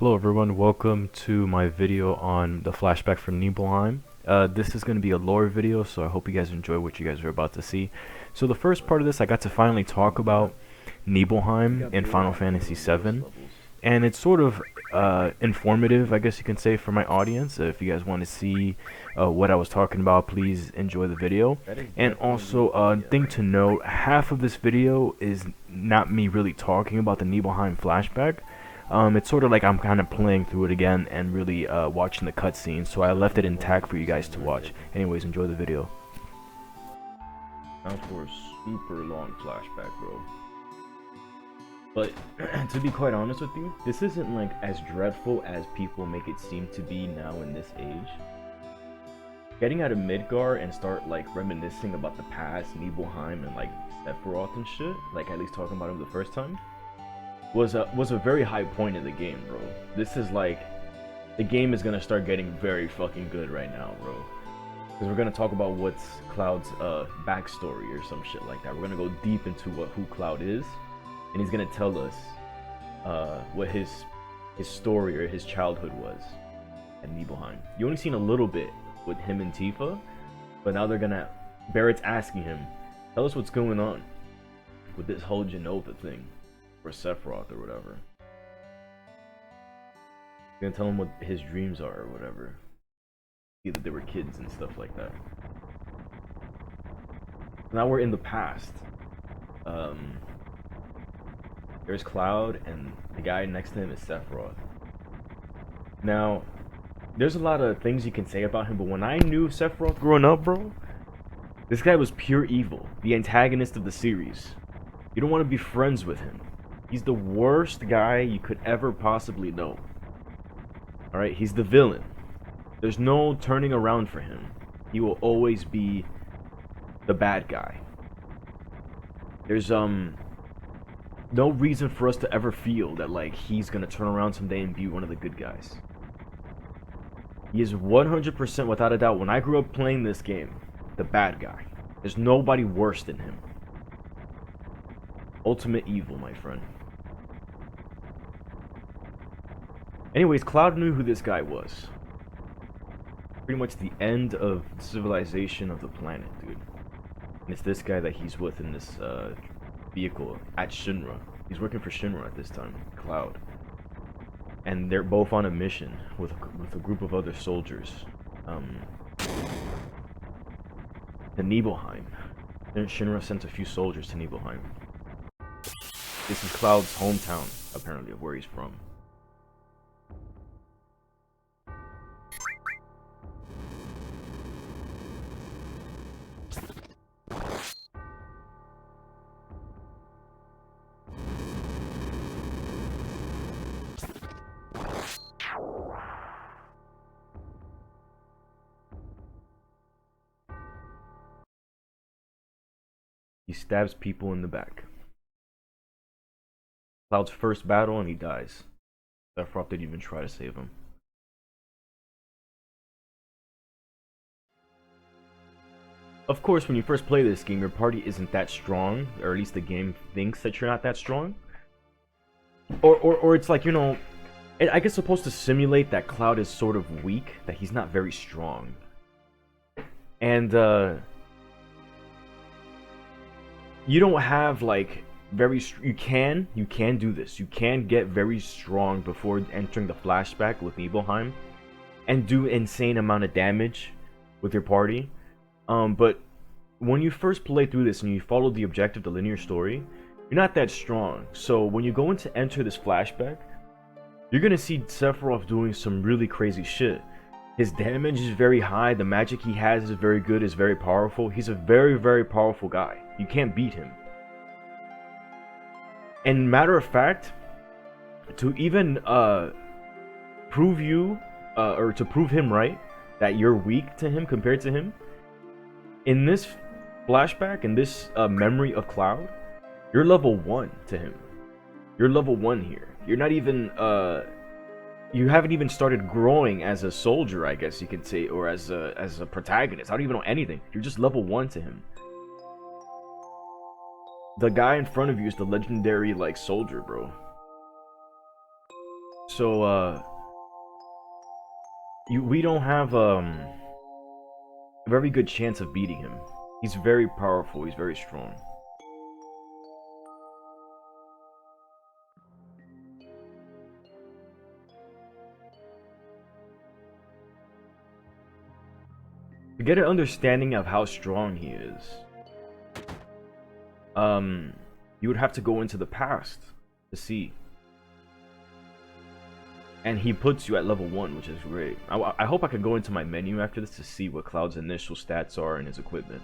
Hello everyone, welcome to my video on the flashback from Nibelheim. This is going to be a lore video, so I hope you guys enjoy what you guys are about to see. So the first part of this, I got to finally talk about Nibelheim in Final Fantasy VII, and it's sort of informative, I guess you can say, for my audience. If you guys want to see what I was talking about, please enjoy the video. And also, thing to note, half of this video is not me really talking about the Nibelheim flashback. It's sort of like I'm kind of playing through it again and really watching the cutscenes, so I left it intact for you guys to watch. Anyways, enjoy the video. Now for a super long flashback, bro. But to be quite honest with you, this isn't like as dreadful as people make it seem to be now in this age. Getting out of Midgar and start like reminiscing about the past, Nibelheim and like Sephiroth and shit, like at least talking about him the first time, was a very high point in the game, bro. This is like, the game is gonna start getting very fucking good right now, bro. Because we're gonna talk about what's Cloud's backstory or some shit like that. We're gonna go deep into who Cloud is, and he's gonna tell us what his story or his childhood was at Nibelheim. You only seen a little bit with him and Tifa, but now Barrett's asking him, tell us what's going on with this whole Genova thing. Or Sephiroth or whatever. You're gonna tell him what his dreams are or whatever. Either they were kids and stuff like that. Now we're in the past. There's Cloud and the guy next to him is Sephiroth. Now, there's a lot of things you can say about him, but when I knew Sephiroth growing up, bro, this guy was pure evil. The antagonist of the series. You don't want to be friends with him. He's the worst guy you could ever possibly know. Alright, he's the villain. There's no turning around for him. He will always be the bad guy. There's no reason for us to ever feel that like he's gonna turn around someday and be one of the good guys. He is 100% without a doubt, when I grew up playing this game, the bad guy. There's nobody worse than him. Ultimate evil, my friend. Anyways, Cloud knew who this guy was. Pretty much the end of civilization of the planet, dude. And it's this guy that he's with in this vehicle at Shinra. He's working for Shinra at this time, Cloud. And they're both on a mission with a group of other soldiers. To Nibelheim. Then Shinra sent a few soldiers to Nibelheim. This is Cloud's hometown, apparently, of where he's from. He stabs people in the back. Cloud's first battle and he dies. Sephiroth didn't even try to save him. Of course, when you first play this game, your party isn't that strong, or at least the game thinks that you're not that strong. Or it's like, you know, I guess supposed to simulate that Cloud is sort of weak, that he's not very strong. And you don't have like you can do this. You can get very strong before entering the flashback with Nibelheim and do insane amount of damage with your party. But when you first play through this and you follow the objective, the linear story, you're not that strong. So when you go in to enter this flashback, you're gonna see Sephiroth doing some really crazy shit. His damage is very high, the magic he has is very good, is very powerful. He's a very, very powerful guy. You can't beat him. And matter of fact, to even prove you, or to prove him right, that you're weak to him compared to him, in this flashback, in this memory of Cloud, you're level 1 to him. You're level 1 here. You're not even, you haven't even started growing as a soldier, I guess you could say, or as a protagonist. I don't even know anything. You're just level 1 to him. The guy in front of you is the legendary, like, soldier, bro. So we don't have a very good chance of beating him. He's very powerful. He's very strong. To get an understanding of how strong he is, you would have to go into the past to see. And he puts you at level 1, which is great. I hope I can go into my menu after this to see what Cloud's initial stats are in his equipment.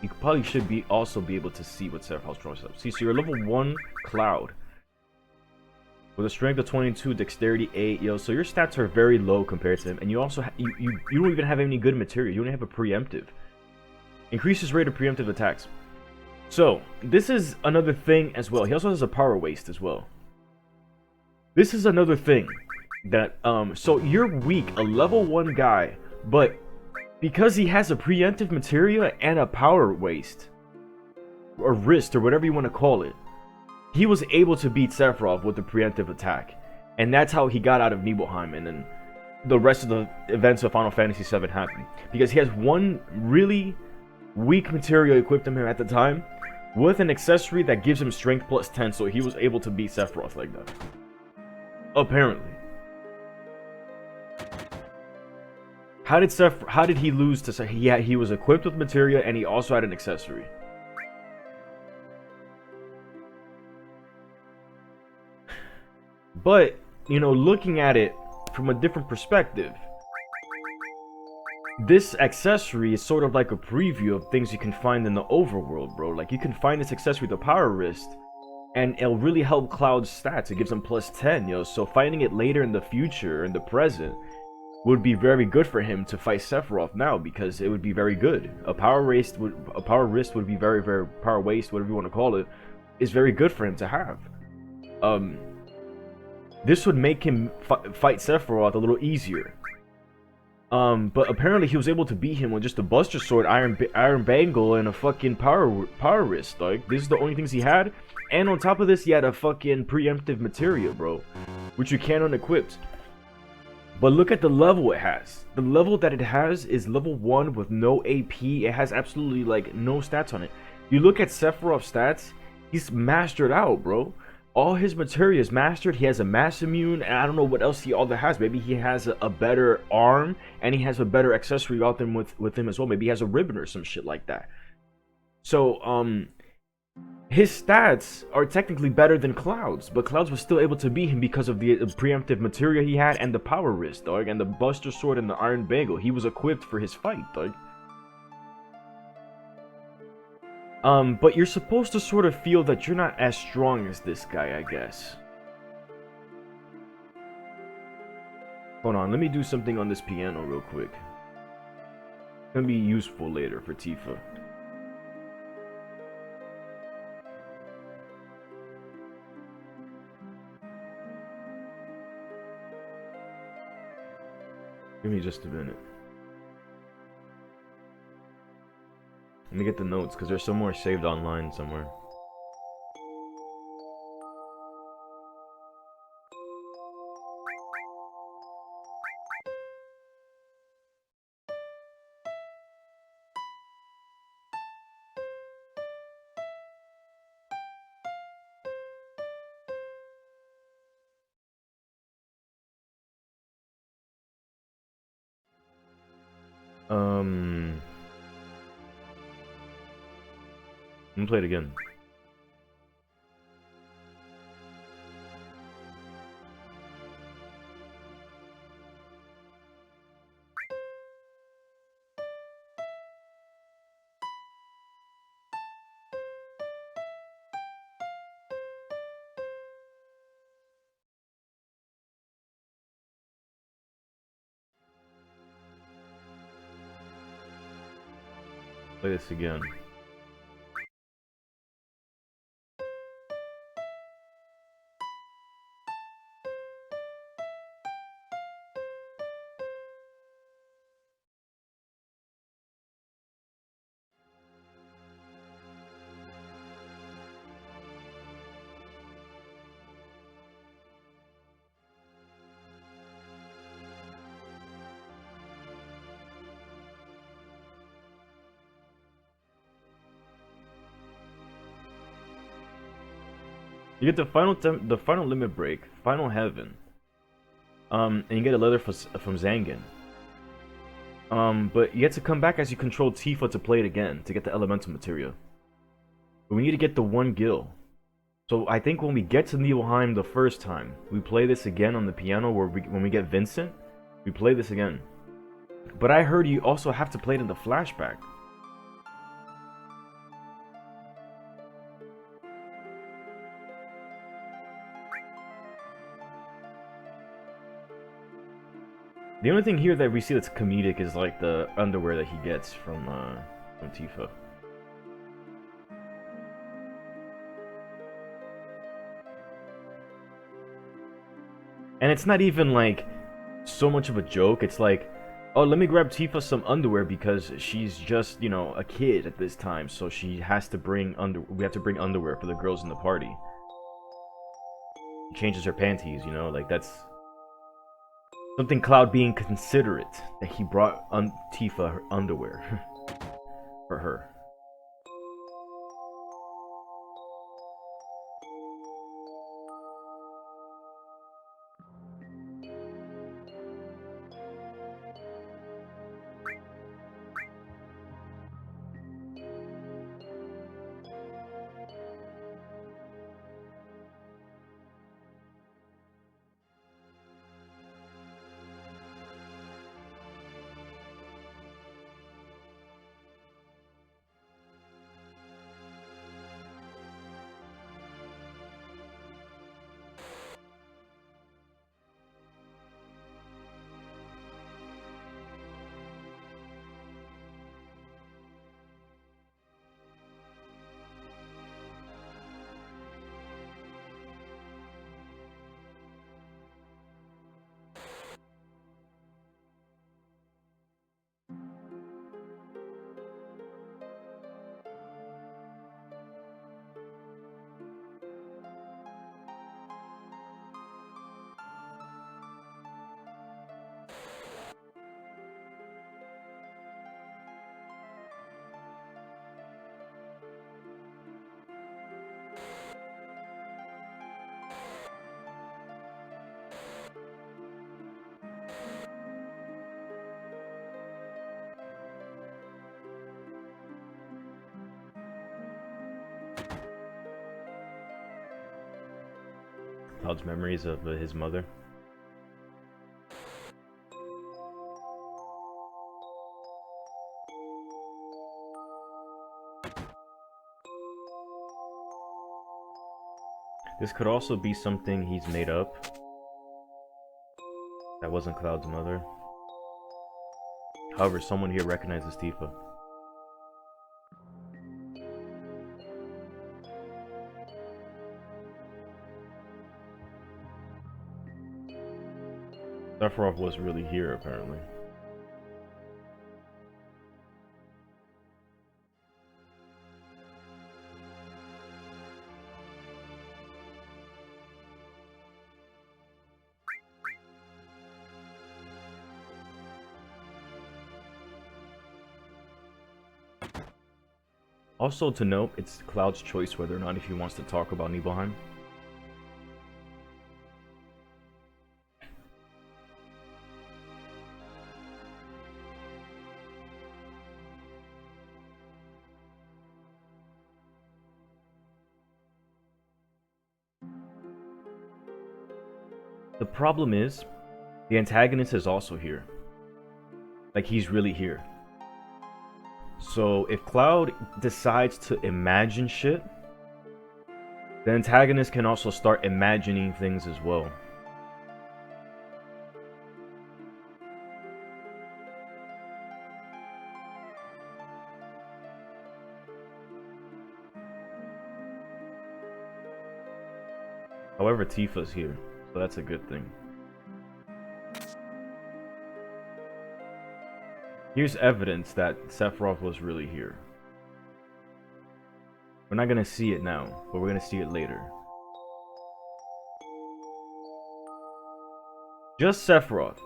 You probably should also be able to see how strong he is. See, so you're level 1 Cloud. With a strength of 22, dexterity 8, yo, so your stats are very low compared to him. And you also, you don't even have any good material. You only have a preemptive. Increases rate of preemptive attacks. So, this is another thing as well. He also has a power waste as well. This is another thing that, so you're weak, a level 1 guy, but because he has a preemptive materia and a power waste, or wrist, or whatever you want to call it, he was able to beat Sephiroth with the preemptive attack. And that's how he got out of Nibelheim, and then the rest of the events of Final Fantasy VII happened. Because he has one really weak material equipped in him at the time, with an accessory that gives him strength plus 10, so he was able to beat Sephiroth like that. Apparently. How did he lose to say he was equipped with materia and he also had an accessory? But, you know, looking at it from a different perspective, this accessory is sort of like a preview of things you can find in the overworld, bro. Like, you can find this accessory, the power wrist, and it'll really help Cloud's stats. It gives him plus 10, yo. So finding it later in the future, in the present, would be very good for him to fight Sephiroth now, because it would be very good. A power wrist would be very, very power waste, whatever you want to call it, is very good for him to have. This would make him fight Sephiroth a little easier. But apparently he was able to beat him with just a Buster Sword, Iron Bangle, and a fucking power wrist. Like, this is the only things he had. And on top of this, he had a fucking preemptive materia, bro, which you can't unequip. But look at the level it has. The level that it has is level 1 with no AP. It has absolutely, like, no stats on it. You look at Sephiroth's stats, he's mastered out, bro. All his materia is mastered. He has a mass immune, and I don't know what else he has. Maybe he has a better arm, and he has a better accessory out there with him as well. Maybe he has a ribbon or some shit like that. So, his stats are technically better than Cloud's, but Cloud's was still able to beat him because of the preemptive materia he had and the power wrist, dog, and the Buster Sword and the Iron Bangle. He was equipped for his fight, dog. But you're supposed to sort of feel that you're not as strong as this guy, I guess. Hold on, let me do something on this piano real quick. It's gonna be useful later for Tifa. Give me just a minute. Let me get the notes, because there's somewhere saved online somewhere. Let me play it again. Play this again. You get the final limit break, final heaven. And you get a letter from Zangin. But you get to come back as you control Tifa to play it again to get the elemental materia. But we need to get the one gil. So I think when we get to Nibelheim the first time, we play this again on the piano. When we get Vincent, we play this again. But I heard you also have to play it in the flashback. The only thing here that we see that's comedic is like the underwear that he gets from Tifa. And it's not even like so much of a joke. It's like, oh, let me grab Tifa some underwear because she's just, you know, a kid at this time, so she has to bring we have to bring underwear for the girls in the party. She changes her panties, you know, like that's something Cloud being considerate that he brought Tifa her underwear for her. Cloud's memories of his mother. This could also be something he's made up. That wasn't Cloud's mother. However, someone here recognizes Tifa. Sephiroth was really here, apparently. Also to note, it's Cloud's choice whether or not he wants to talk about Nibelheim. The problem is, the antagonist is also here. Like, he's really here. So, if Cloud decides to imagine shit, the antagonist can also start imagining things as well. However, Tifa's here. So that's a good thing. Here's evidence that Sephiroth was really here. We're not gonna see it now, but we're gonna see it later. Just Sephiroth.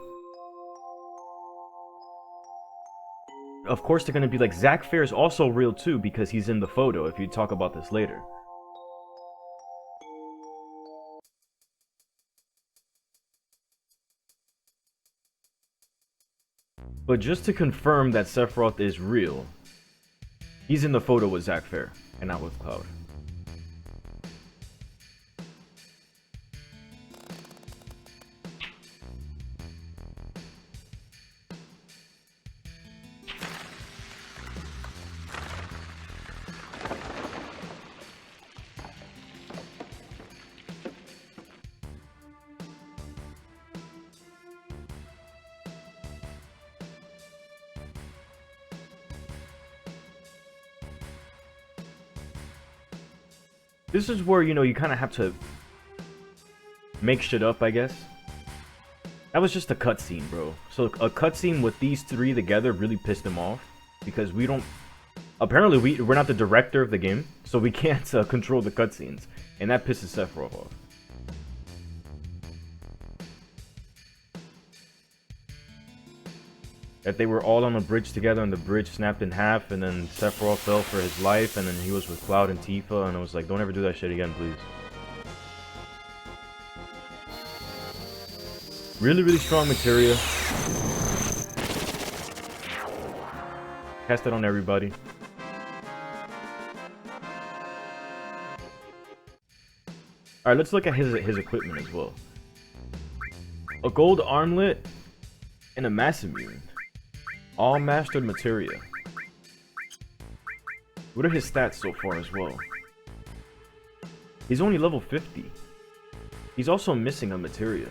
Of course they're gonna be like, Zack Fair is also real too because he's in the photo if you talk about this later. But just to confirm that Sephiroth is real, he's in the photo with Zack Fair and not with Cloud. This is where, you know, you kind of have to make shit up, I guess. That was just a cutscene, bro. So a cutscene with these three together really pissed him off. Because we don't... Apparently, we're not the director of the game. So we can't control the cutscenes. And that pisses Sephiroth off. That they were all on a bridge together and the bridge snapped in half and then Sephiroth fell for his life and then he was with Cloud and Tifa and I was like, don't ever do that shit again, please. Really, really strong materia. Cast it on everybody. Alright, let's look at his equipment as well. A gold armlet and a mass immune. All mastered materia. What are his stats so far as well? He's only level 50. He's also missing a materia.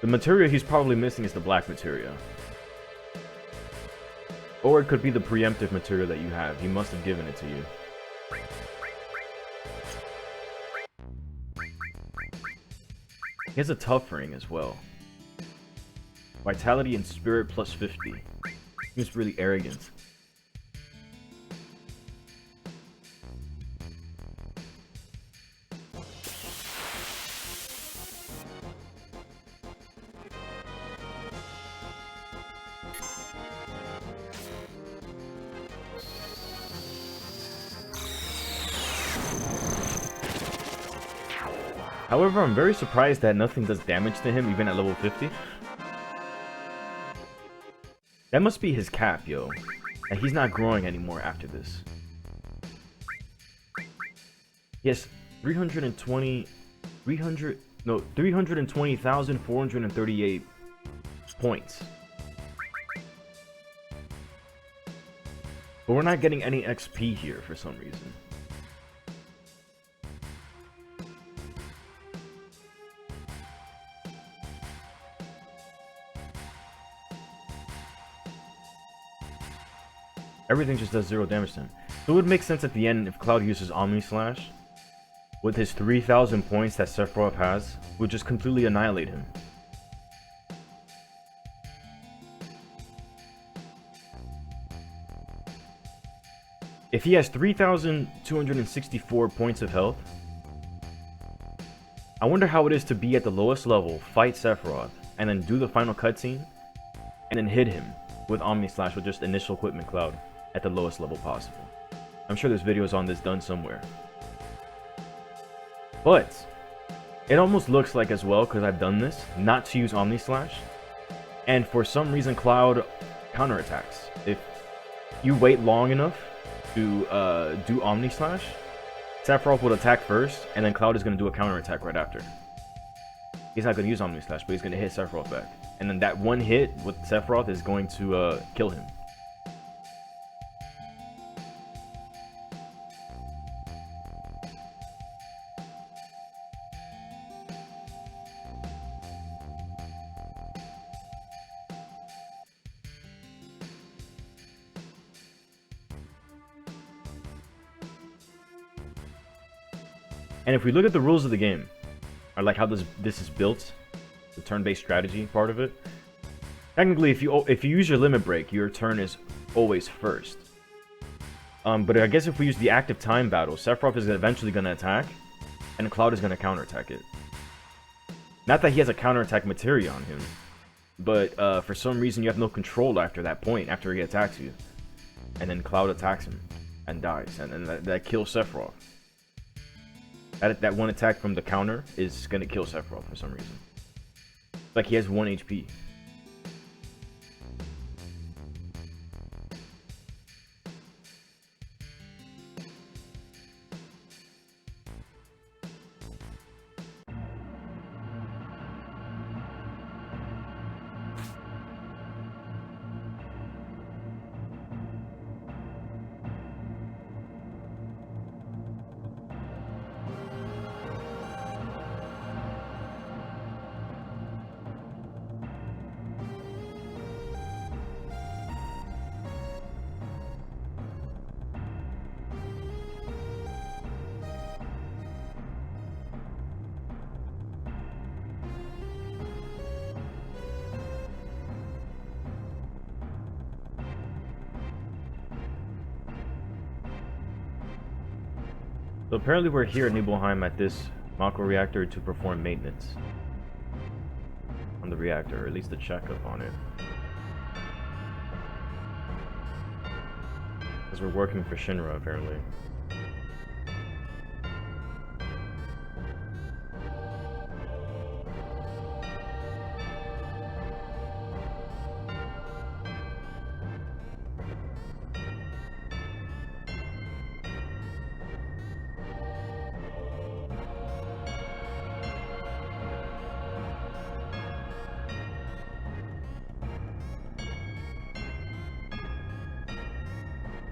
The materia he's probably missing is the black materia. Or it could be the preemptive materia that you have. He must have given it to you. He has a tough ring as well. Vitality and spirit plus 50. He's really arrogant. However, I'm very surprised that nothing does damage to him even at level 50. That must be his cap, yo. And he's not growing anymore after this. Yes, 320,438 points. But we're not getting any XP here for some reason. Everything just does 0 damage to him. So it would make sense at the end if Cloud uses Omni Slash. With his 3,000 points that Sephiroth has, would just completely annihilate him. If he has 3,264 points of health, I wonder how it is to be at the lowest level, fight Sephiroth, and then do the final cutscene, and then hit him with Omni Slash with just initial equipment Cloud at the lowest level possible. I'm sure there's videos on this done somewhere. But it almost looks like as well, because I've done this, not to use Omni Slash. And for some reason Cloud counterattacks. If you wait long enough to do Omni Slash, Sephiroth will attack first, and then Cloud is going to do a counterattack right after. He's not going to use Omni Slash, but he's going to hit Sephiroth back. And then that one hit with Sephiroth is going to kill him. And if we look at the rules of the game, or like how this is built, the turn-based strategy part of it, technically if you use your limit break, your turn is always first. But I guess if we use the active time battle, Sephiroth is eventually going to attack, and Cloud is going to counterattack it. Not that he has a counterattack materia on him, but for some reason you have no control after that point, after he attacks you. And then Cloud attacks him, and dies, and then that kills Sephiroth. That one attack from the counter is going to kill Sephiroth for some reason. Like he has 1 HP. So apparently we're here at Nibelheim at this Mako reactor to perform maintenance on the reactor, or at least a checkup on it. Because we're working for Shinra, apparently.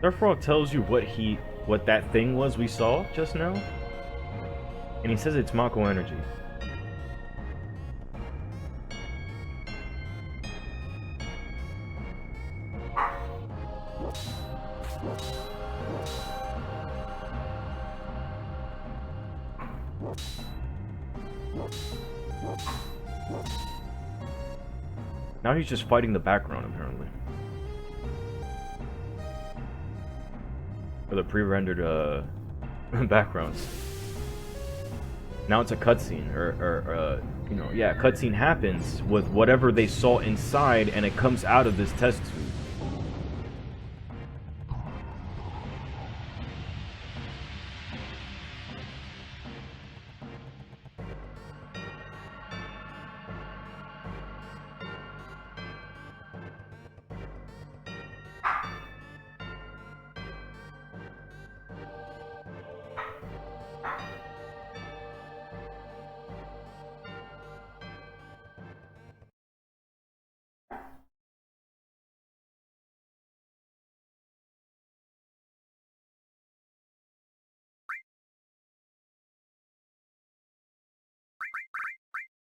Starfrog tells you what that thing was we saw just now, and he says it's Mako energy. Now he's just fighting the background, apparently. For the pre-rendered backgrounds. Now it's a cutscene, or you know, yeah, cutscene happens with whatever they saw inside, and it comes out of this test tube.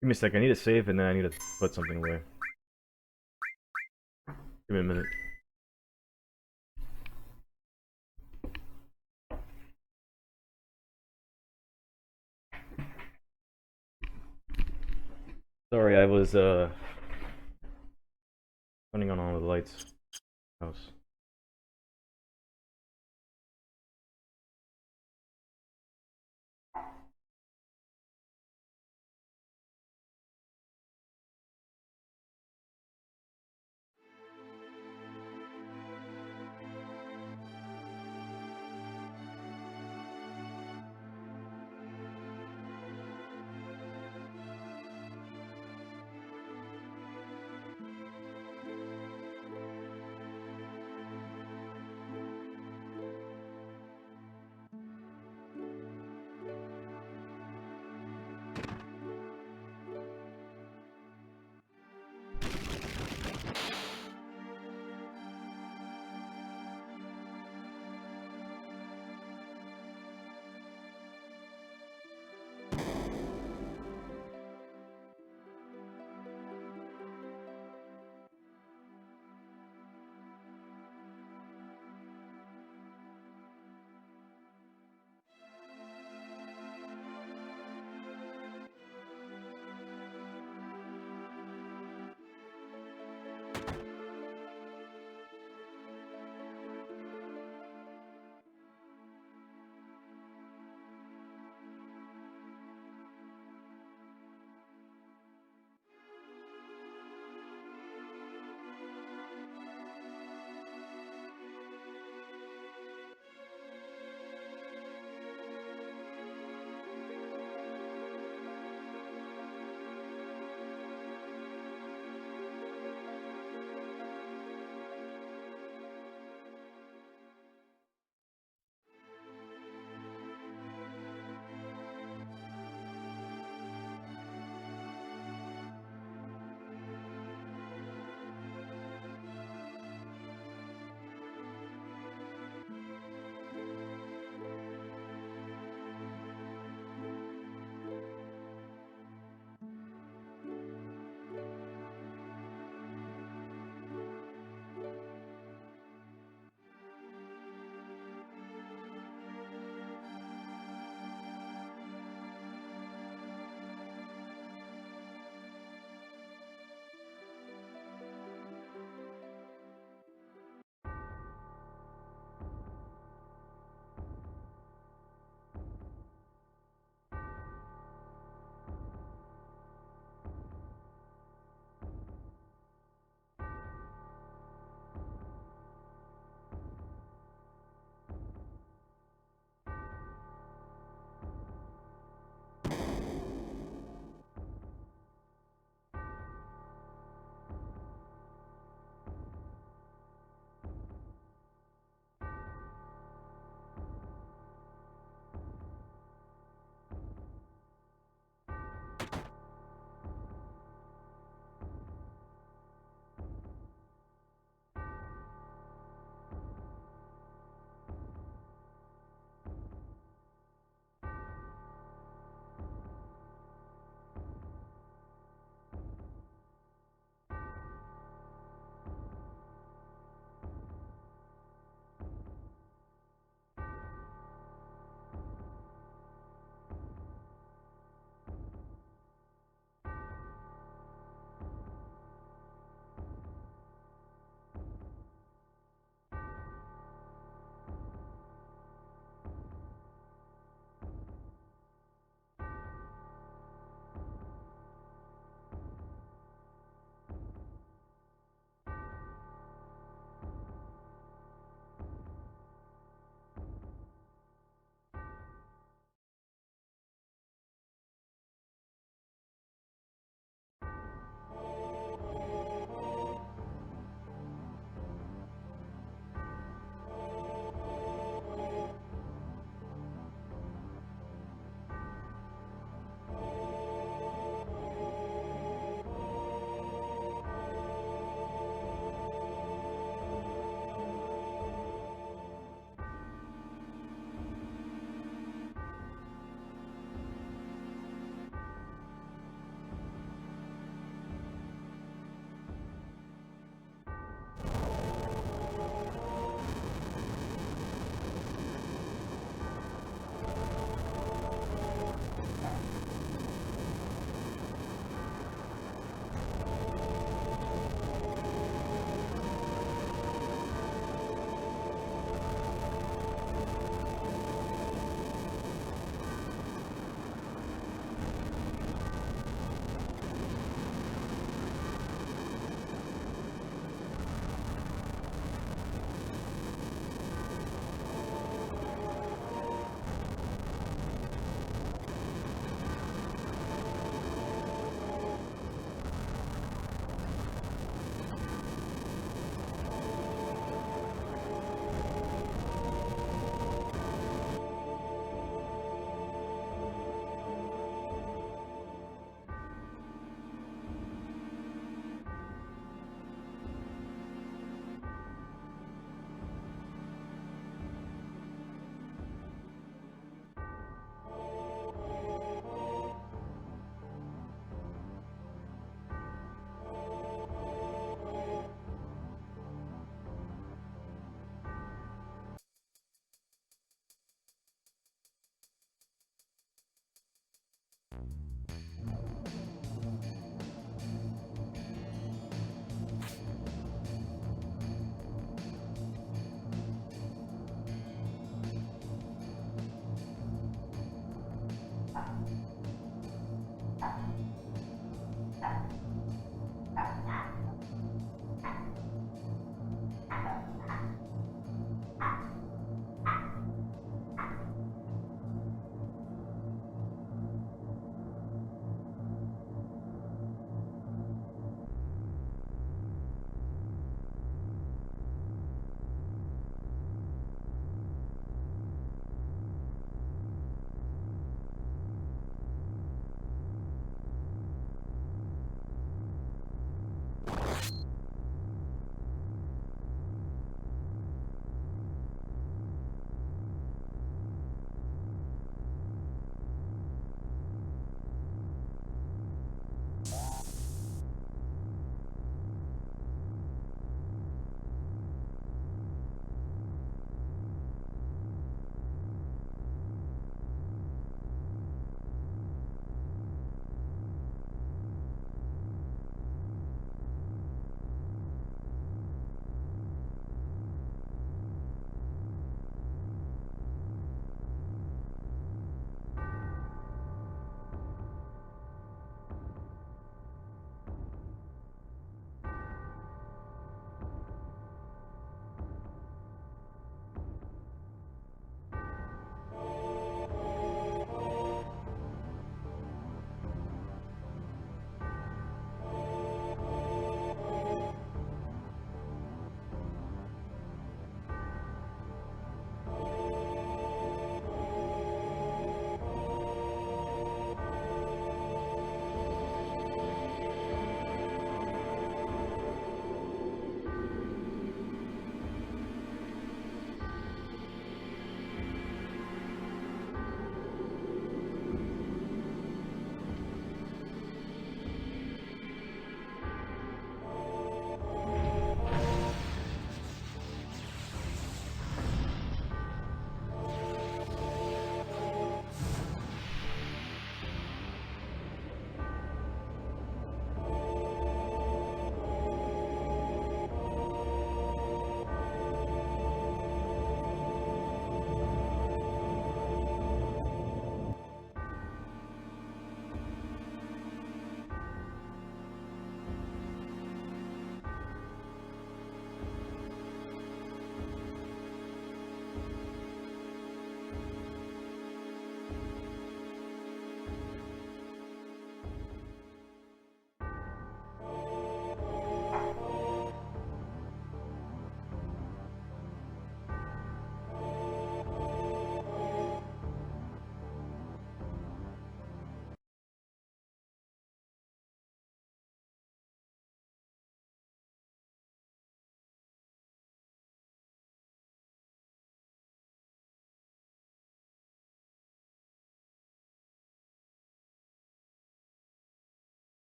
Give me a sec, I need to save and then I need to put something away. Give me a minute. Sorry, I was turning on all the lights. House.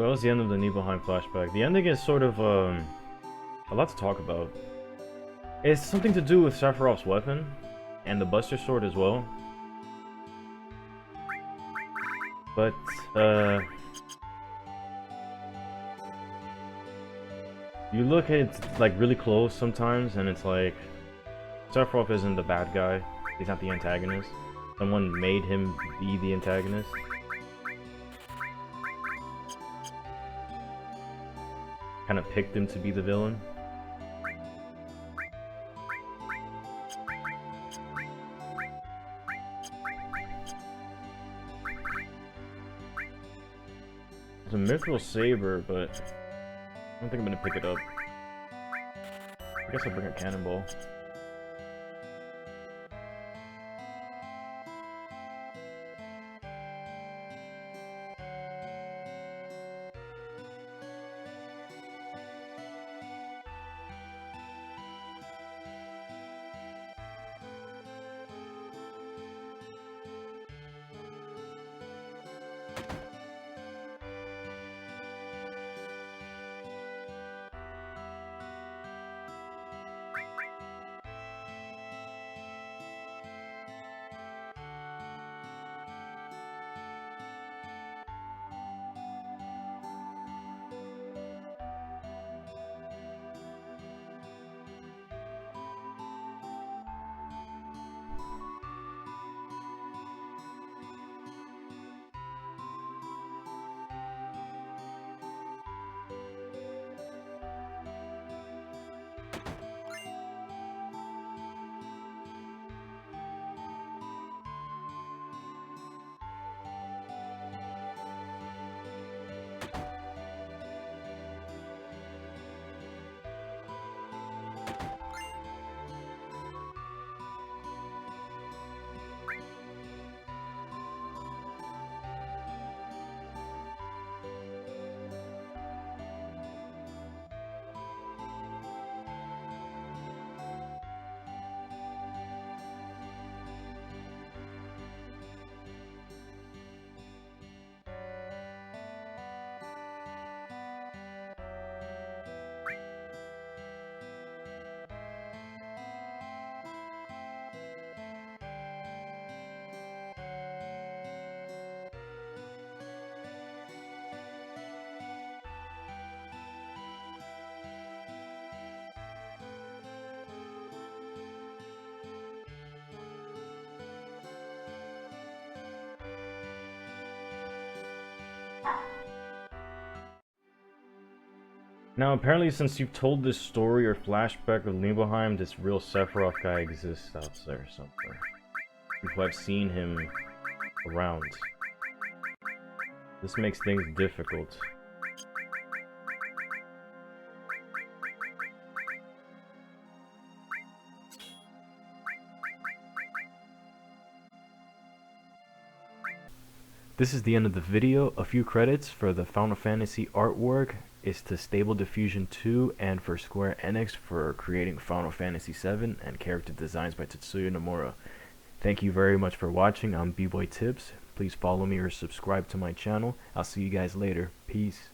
That was the end of the Nibelheim Flashback. The ending is sort of, a lot to talk about. It's something to do with Sephiroth's weapon, and the Buster Sword as well. But, you look at it, like, really close sometimes, and it's like, Sephiroth isn't the bad guy. He's not the antagonist. Someone made him be the antagonist. Kind of picked him to be the villain. It's a mithril saber, but I don't think I'm gonna pick it up. I guess I'll bring a cannonball. Now, apparently, since you've told this story or flashback of Nibelheim, this real Sephiroth guy exists out there somewhere. People have seen him around. This makes things difficult. This is the end of the video. A few credits for the Final Fantasy artwork is to Stable Diffusion 2 and for Square Enix for creating Final Fantasy VII, and character designs by Tetsuya Nomura. Thank you very much for watching. I'm BboyTips. Please follow me or subscribe to my channel. I'll see you guys later. Peace.